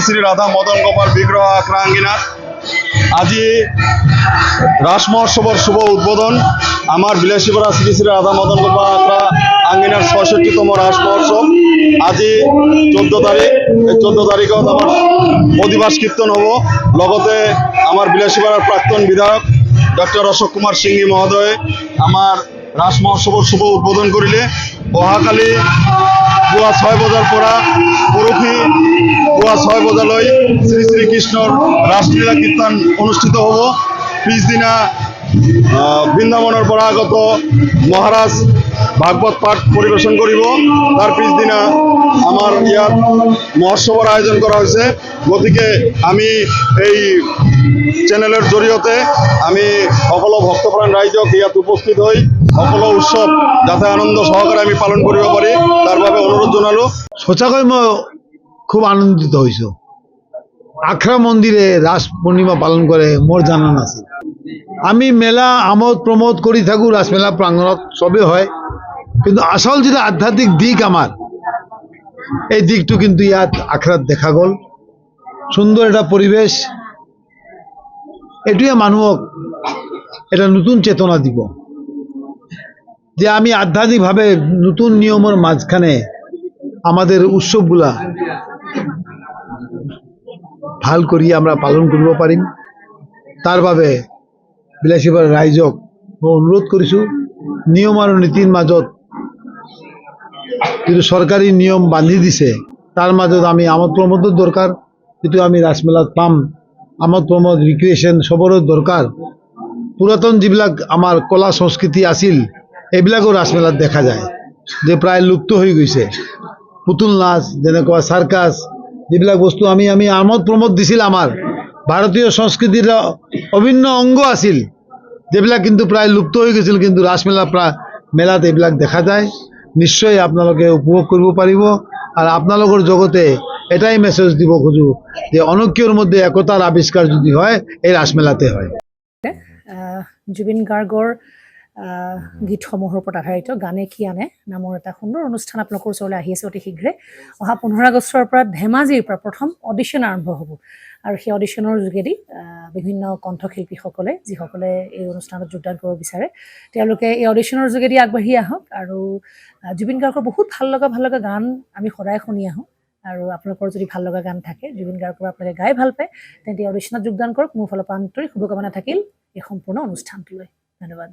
শ্রী রাধা মদন গোপাল বিগ্রহ আখড়া আঙ্গিনাত আজি রাস মহোৎসবের শুভ উদ্বোধন আমার বিলাসীপাড়া শ্রী শ্রী রাধা মদন গোপাল আখড়া আঙ্গিনার ৬৬তম রাস মহোৎসব আজি ১৪ তারিখ। এই ১৪ তারিখত আমার অধিবাস কীর্তন হব। লগতে আমার বিলাসীপাড়ার প্রাক্তন বিধায়ক ডক্টর অশোক কুমার সিংহি মহোদয় আমার রাস মহোৎসবের শুভ উদ্বোধন করিলে অহাকালি পুয়া ৬ বজাৰ পৰা পৰহি পুয়া ৬ বজালৈ শ্রী শ্রীকৃষ্ণর রাসলীলা কীর্তন অনুষ্ঠিত হব। পিছদিনা বৃন্দাবনের পৰা আগত মহারাজ ভাগৱত পাঠ পরিবেশন করিব। তার পিছদিনা আমার ইয়াত মহোৎসবের আয়োজন করা হয়েছে। গতিকে আমি এই চ্যানেলের জৰিয়তে আমি সকলো ভক্তপ্ৰাণ ৰাইজক ইয়াত উপস্থিত হৈ সকলো উৎসৱ যাতে আনন্দ সহকারে আমি পালন কৰিব পাৰি তাৰ বাবে অনুৰোধ জনালো। সঁচাকৈ মই খুব আনন্দিত হৈছোঁ। আখড়া মন্দিরে রাস পূর্ণিমা পালন করে মোর জানা নাছিল। আমি মেলা আমোদ প্রমোদ করে থাকো, রাসমেলা প্রাঙ্গণত সবে হয়, কিন্তু আসল যেটা আধ্যাত্মিক দিক আমার এই দিকটো কিন্তু ইয়াত আখড়াত দেখা গ'ল। সুন্দর একটা পরিবেশ, এটুয়ে মানুহক এটা নতুন চেতনা দিব যে আমি আধ্যাত্মিকভাবে নতুন নিয়মের মাঝখানে আমাদের উৎসবগুলা ভাল কৰি আমরা পালন কৰিব পাৰিম। তাৰ বাবে বিলাসীপাড়াৰ ৰাইজক মই অনুৰোধ কৰিছোঁ, নিয়ম আৰু নীতিৰ মাজত যিটো চৰকাৰী নিয়ম বান্ধি দিছে তাৰ মাজত আমি আমোদ প্ৰমোদৰ দৰকাৰ। যিটো আমি ৰাসমেলাত পাম আমোদ প্ৰমোদ ৰিক্ৰিয়েশ্যন সবৰে দৰকাৰ। পুরাতন যিবিলাক আমাৰ কলা সংস্কৃতি আছিল এইবিলাকো ৰাসমেলাত দেখা যায় যে প্ৰায় লুপ্ত হৈ গৈছে। পুতুল নাচ যেনেকুৱা সার্কাস যিবিলাক বস্তু আমি আমোদ প্ৰমোদ দিছিল, আমাৰ ভাৰতীয় সংস্কৃতিৰ অভিন্ন অংগ আছিল যেবিলাক কিন্তু প্ৰায় লুপ্ত হৈ গৈছিল, কিন্তু ৰাসমেলা মেলাত এইবিলাক দেখা যায়। নিশ্চয় আপোনালোকে উপভোগ কৰিব পাৰিব। আর আপনাদের জগতে এটাই মেসেজ দিব খোঁজো যে অনৈক্যর মধ্যে একতার আবিষ্কার যদি হয় এই রাসমেলাতে হয়। জুবিন গাৰ্গৰ গীতসমূহৰ ওপৰত আধাৰিত গানে কি আনে নামৰ এটা সুন্দৰ অনুষ্ঠান আপোনালোকৰ ওচৰলৈ আহি আছে অতি শীঘ্ৰে। অহা ১৫ আগষ্টৰ পৰা ধেমাজিৰ পৰা প্ৰথম অডিশ্যন আৰম্ভ হ'ব আৰু সেই অডিশ্যনৰ যোগেদি বিভিন্ন কণ্ঠশিল্পীসকলে যিসকলে এই অনুষ্ঠানত যোগদান কৰিব বিচাৰে তেওঁলোকে এই অডিশ্যনৰ যোগেদি আগবাঢ়ি আহক। আৰু জুবিন গাৰ্গৰ বহুত ভাল লগা গান আমি সদায় শুনি আহোঁ, আৰু আপোনালোকৰ যদি ভাল লগা গান থাকে জুবিন গাৰ্গৰ আপোনালোকে গাই ভাল পায় তেন্তে অডিশ্যনত যোগদান কৰক। মোৰ ফালৰ পৰা আন্তৰিক শুভকামনা থাকিল এই সম্পূৰ্ণ অনুষ্ঠানটোলৈ। ধন্যবাদ।